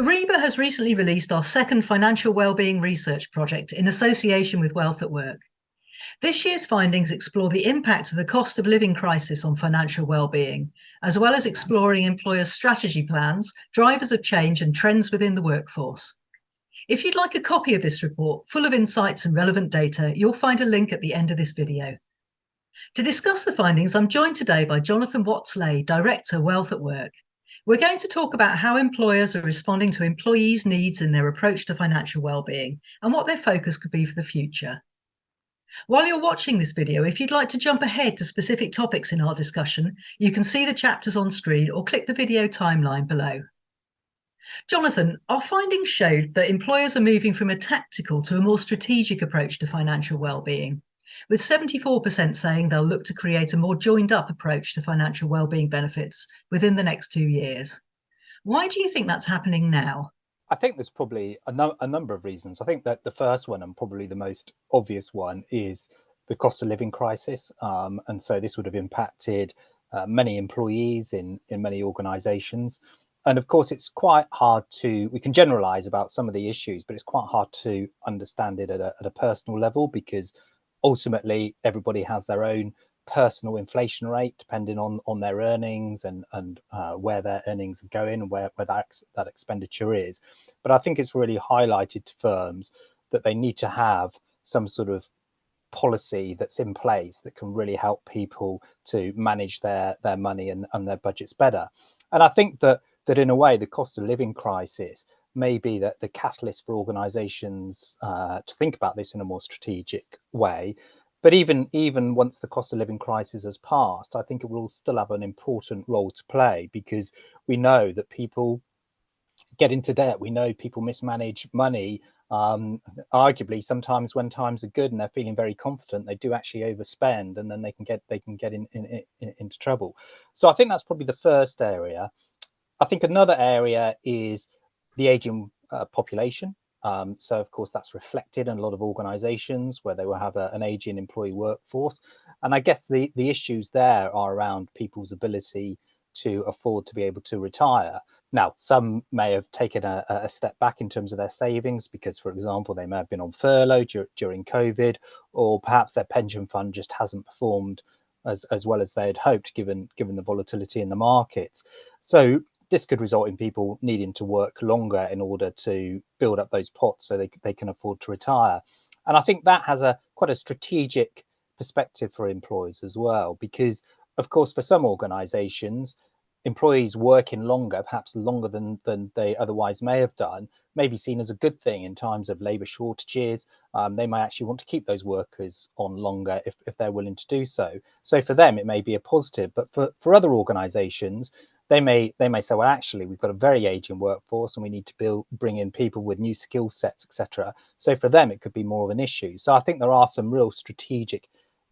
REBA has recently released our second Financial Wellbeing Research project in association with Wealth at Work. This year's findings explore the impact of the cost of living crisis on financial well-being, as well as exploring employers' strategy plans, drivers of change, and trends within the workforce. If you'd like a copy of this report, full of insights and relevant data, you'll find a link at the end of this video. To discuss the findings, I'm joined today by Jonathan Watts-Ley, Director, Wealth at Work. We're going to talk about how employers are responding to employees' needs in their approach to financial well-being and what their focus could be for the future. While you're watching this video, if you'd like to jump ahead to specific topics in our discussion, you can see the chapters on screen or click the video timeline below. Jonathan, our findings showed that employers are moving from a tactical to a more strategic approach to financial well-being, with 74% saying they'll look to create a more joined-up approach to financial well-being benefits within the next 2 years. Why do you think that's happening now? I think there's probably a number of reasons. I think that the first one, and probably the most obvious one, is the cost of living crisis. And so this would have impacted many employees in many organisations. And of course, it's quite hard we can generalise about some of the issues, but it's quite hard to understand it at a personal level, because ultimately everybody has their own personal inflation rate depending on their earnings and where their earnings are going and where that expenditure is. But I think it's really highlighted to firms that they need to have some sort of policy that's in place that can really help people to manage their money and their budgets better. And I think that in a way the cost of living crisis may be that the catalyst for organizations to think about this in a more strategic way. But even once the cost of living crisis has passed, I think it will still have an important role to play, because we know that people get into debt. We know people mismanage money. Arguably, sometimes when times are good and they're feeling very confident, they do actually overspend, and then they can get into trouble. So I think that's probably the first area. I think another area is the aging population. So of course that's reflected in a lot of organizations where they will have an aging employee workforce. And I guess the issues there are around people's ability to afford to be able to retire. Now, some may have taken a step back in terms of their savings because, for example, they may have been on furlough during COVID, or perhaps their pension fund just hasn't performed as well as they had hoped, given the volatility in the markets. So this could result in people needing to work longer in order to build up those pots so they can afford to retire. And I think that has quite a strategic perspective for employers as well, because of course for some organizations, employees working longer, perhaps longer than they otherwise may have done, may be seen as a good thing in times of labour shortages. They might actually want to keep those workers on longer if they're willing to do so. So for them, it may be a positive. But for other organisations, they may say, well, actually, we've got a very aging workforce and we need to bring in people with new skill sets, etc. So for them, it could be more of an issue. So I think there are some real strategic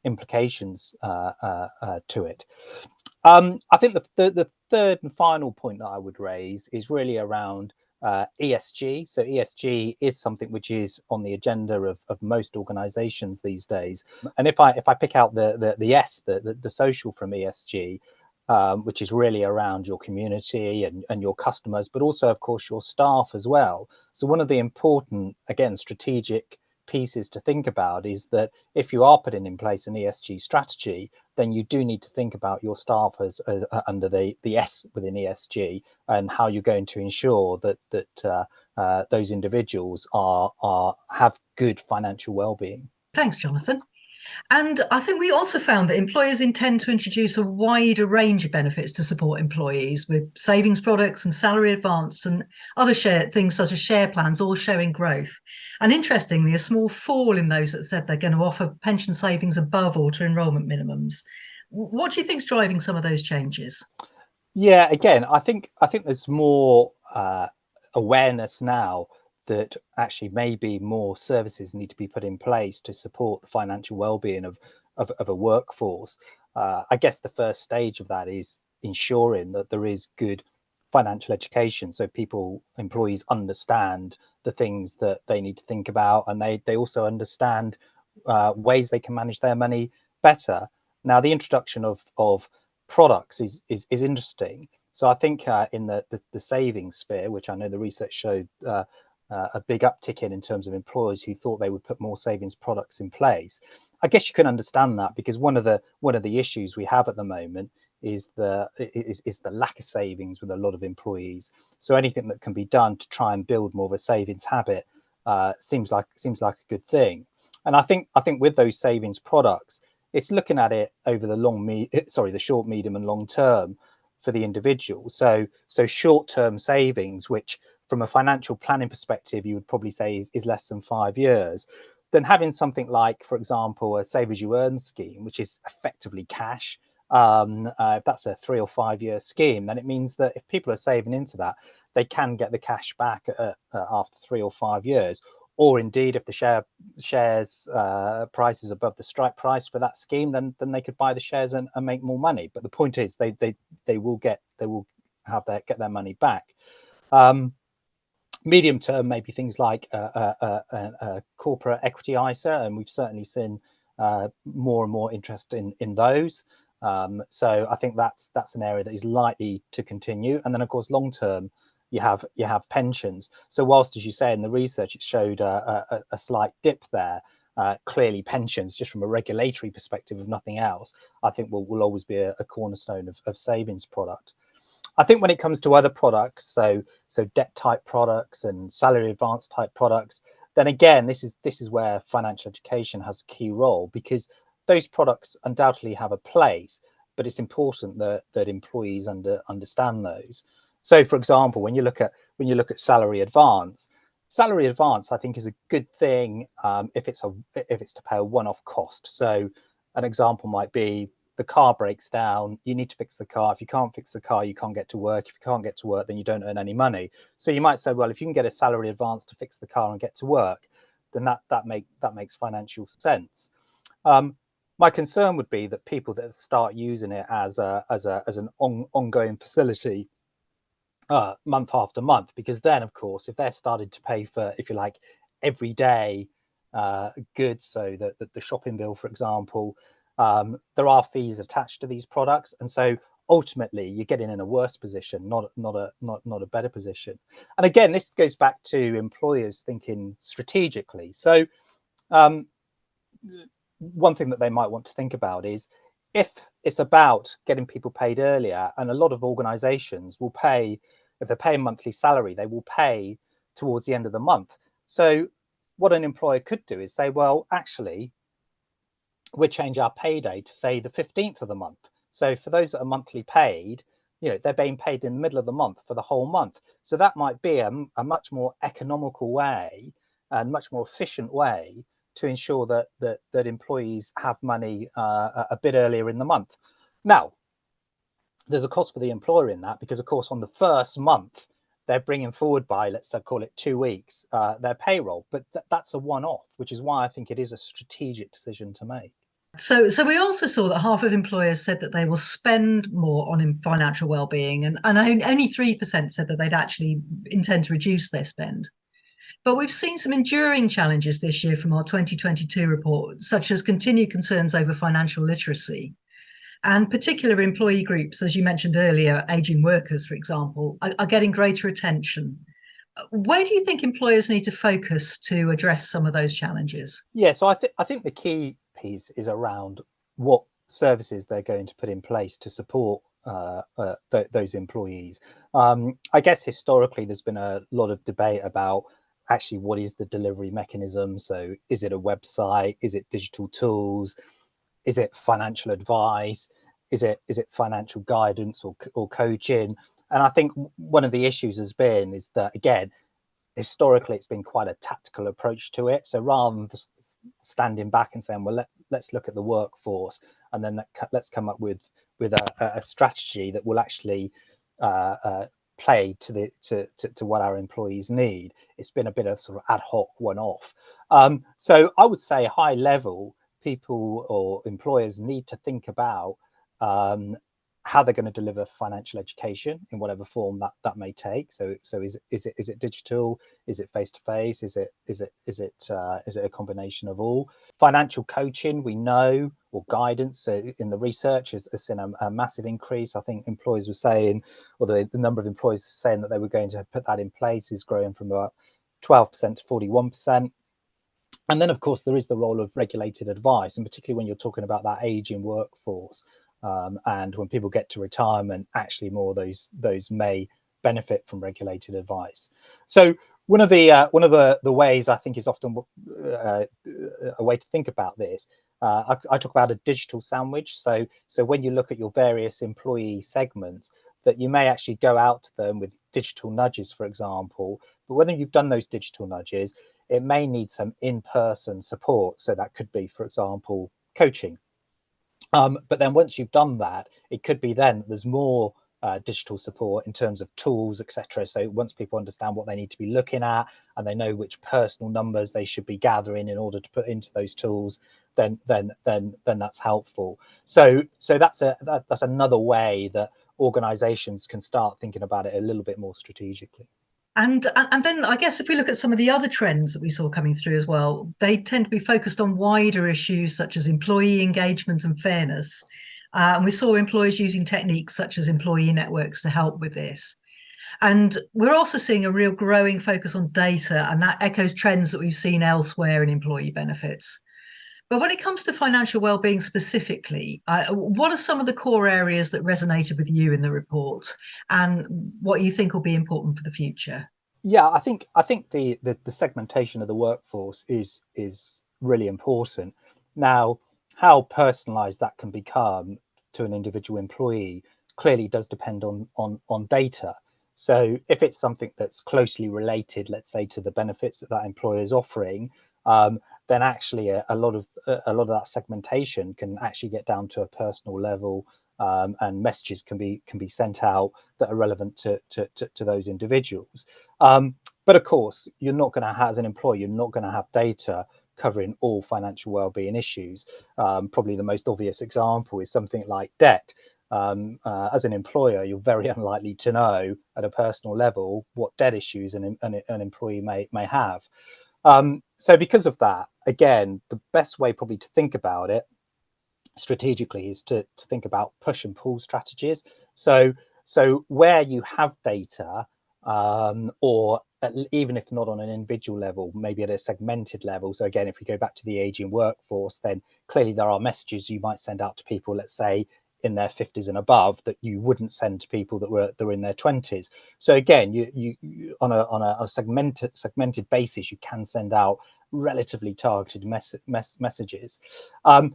implications to it. I think the third and final point that I would raise is really around ESG. So ESG is something which is on the agenda of most organizations these days. And if I pick out the S, the social from ESG, which is really around your community and your customers, but also, of course, your staff as well. So one of the important, again, strategic pieces to think about is that if you are putting in place an ESG strategy, then you do need to think about your staff as under the S within ESG, and how you're going to ensure that those individuals have good financial well-being. Thanks, Jonathan. And I think we also found that employers intend to introduce a wider range of benefits to support employees, with savings products and salary advance and other things such as share plans, all showing growth. And interestingly, a small fall in those that said they're going to offer pension savings above auto-enrolment minimums. What do you think is driving some of those changes? Yeah, again, I think there's more awareness now that actually maybe more services need to be put in place to support the financial well-being of a workforce. I guess the first stage of that is ensuring that there is good financial education, so employees understand the things that they need to think about, and they also understand ways they can manage their money better. Now, the introduction of products is interesting. So I think in the savings sphere, which I know the research showed a big uptick in terms of employers who thought they would put more savings products in place. I guess you can understand that, because one of the issues we have at the moment is the lack of savings with a lot of employees. So anything that can be done to try and build more of a savings habit seems like a good thing. And I think with those savings products, it's looking at it over the short, medium, and long term for the individual. So short-term savings, which from a financial planning perspective, you would probably say is less than 5 years, then having something like, for example, a save as you earn scheme, which is effectively cash. If that's a 3 or 5 year scheme, then it means that if people are saving into that, they can get the cash back after 3 or 5 years. Or indeed, if the shares price is above the strike price for that scheme, then they could buy the shares and make more money. But the point is, they will get their money back. Medium term, maybe things like a corporate equity ISA, and we've certainly seen more and more interest in those. So I think that's an area that is likely to continue. And then, of course, long term, you have pensions. So whilst, as you say, in the research, it showed a slight dip there, clearly pensions, just from a regulatory perspective, if nothing else, I think will always be a cornerstone of savings product. I think when it comes to other products, so debt type products and salary advance type products, then again, this is where financial education has a key role, because those products undoubtedly have a place, but it's important that employees understand those. So, for example, when you look at salary advance, I think is a good thing if it's to pay a one-off cost. So, an example might be, the car breaks down, you need to fix the car. If you can't fix the car, you can't get to work. If you can't get to work, then you don't earn any money. So you might say, well, if you can get a salary advance to fix the car and get to work, then that makes financial sense. My concern would be that people that start using it as an ongoing facility month after month, because then, of course, if they're starting to pay for, if you like, everyday goods, so that the shopping bill, for example, there are fees attached to these products, and so ultimately you're getting in a worse position, not a better position. And again, this goes back to employers thinking strategically. So one thing that they might want to think about is, if it's about getting people paid earlier, and a lot of organizations will pay, if they're paying monthly salary, they will pay towards the end of the month. So what an employer could do is say, well, actually, we'll change our payday to, say, the 15th of the month. So for those that are monthly paid, they're being paid in the middle of the month for the whole month. So that might be a much more economical way and much more efficient way to ensure that employees have money a bit earlier in the month. Now, there's a cost for the employer in that, because, of course, on the first month, they're bringing forward by, let's say, call it 2 weeks, their payroll. But that's a one-off, which is why I think it is a strategic decision to make. So we also saw that half of employers said that they will spend more on financial well-being, and only 3% said that they'd actually intend to reduce their spend. But we've seen some enduring challenges this year from our 2022 report, such as continued concerns over financial literacy. And particular employee groups, as you mentioned earlier, ageing workers, for example, are getting greater attention. Where do you think employers need to focus to address some of those challenges? Yeah, so I think the key piece is around what services they're going to put in place to support those employees. I guess historically there's been a lot of debate about actually what is the delivery mechanism. So is it a website? Is it digital tools? Is it financial advice? Is it financial guidance or coaching? And I think one of the issues has been is that, again, historically it's been quite a tactical approach to it. So rather than standing back and saying, well, let's look at the workforce, and then let's come up with a strategy that will actually play to what our employees need, it's been a bit of sort of ad hoc one-off. So I would say high level, people or employers need to think about how they're going to deliver financial education in whatever form that may take. So is it digital? Is it face to face? Is it a combination of all? Financial coaching, we know, or guidance in the research has seen a massive increase. I think employers were saying, or the number of employers saying that they were going to put that in place is growing from about 12% to 41%. And then, of course, there is the role of regulated advice, and particularly when you're talking about that aging workforce, and when people get to retirement, actually more of those may benefit from regulated advice. So one of the ways I think is often a way to think about this. I talk about a digital sandwich. So when you look at your various employee segments, that you may actually go out to them with digital nudges, for example. But whether you've done those digital nudges, it may need some in-person support. So that could be, for example, coaching. But then once you've done that, it could be then there's more digital support in terms of tools, etc. So once people understand what they need to be looking at, and they know which personal numbers they should be gathering in order to put into those tools, then that's helpful. So that's another way that organizations can start thinking about it a little bit more strategically. And then I guess if we look at some of the other trends that we saw coming through as well, they tend to be focused on wider issues such as employee engagement and fairness. And we saw employers using techniques such as employee networks to help with this. And we're also seeing a real growing focus on data, and that echoes trends that we've seen elsewhere in employee benefits. But when it comes to financial wellbeing specifically, what are some of the core areas that resonated with you in the report, and what you think will be important for the future? Yeah, I think the segmentation of the workforce is really important. Now, how personalized that can become to an individual employee clearly does depend on data. So if it's something that's closely related, let's say, to the benefits that employer is offering, then actually a lot of that segmentation can actually get down to a personal level, and messages can be sent out that are relevant to those individuals. But of course, you're not going to have, as an employer, you're not going to have data covering all financial wellbeing issues. Probably the most obvious example is something like debt. As an employer, you're very unlikely to know at a personal level what debt issues an employee may have. So because of that, again, the best way probably to think about it strategically is to think about push and pull strategies. So where you have data, or even if not on an individual level, maybe at a segmented level. So again, if we go back to the aging workforce, then clearly there are messages you might send out to people, let's say, in their 50s and above, that you wouldn't send to people that were in their 20s. So again, you on a segmented basis, you can send out relatively targeted messages.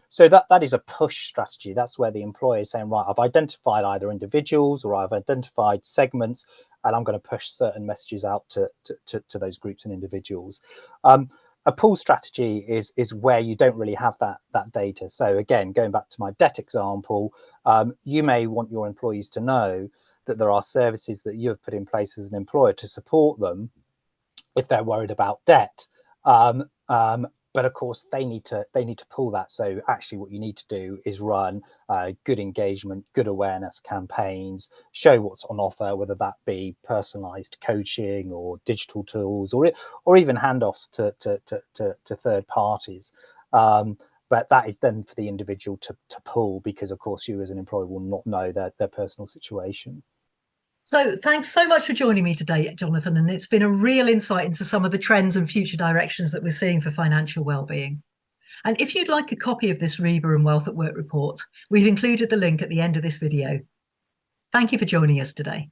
So that is a push strategy. That's where the employer is saying, right, I've identified either individuals or I've identified segments, and I'm going to push certain messages out to those groups and individuals. A pull strategy is where you don't really have that data. So again, going back to my debt example, you may want your employees to know that there are services that you have put in place as an employer to support them if they're worried about debt. But of course, they need to pull that. So actually, what you need to do is run good engagement, good awareness campaigns, show what's on offer, whether that be personalised coaching or digital tools, or even handoffs to third parties. But that is then for the individual to pull, because of course you as an employer will not know their personal situation. So thanks so much for joining me today, Jonathan, and it's been a real insight into some of the trends and future directions that we're seeing for financial wellbeing. And if you'd like a copy of this REBA and Wealth at Work report, we've included the link at the end of this video. Thank you for joining us today.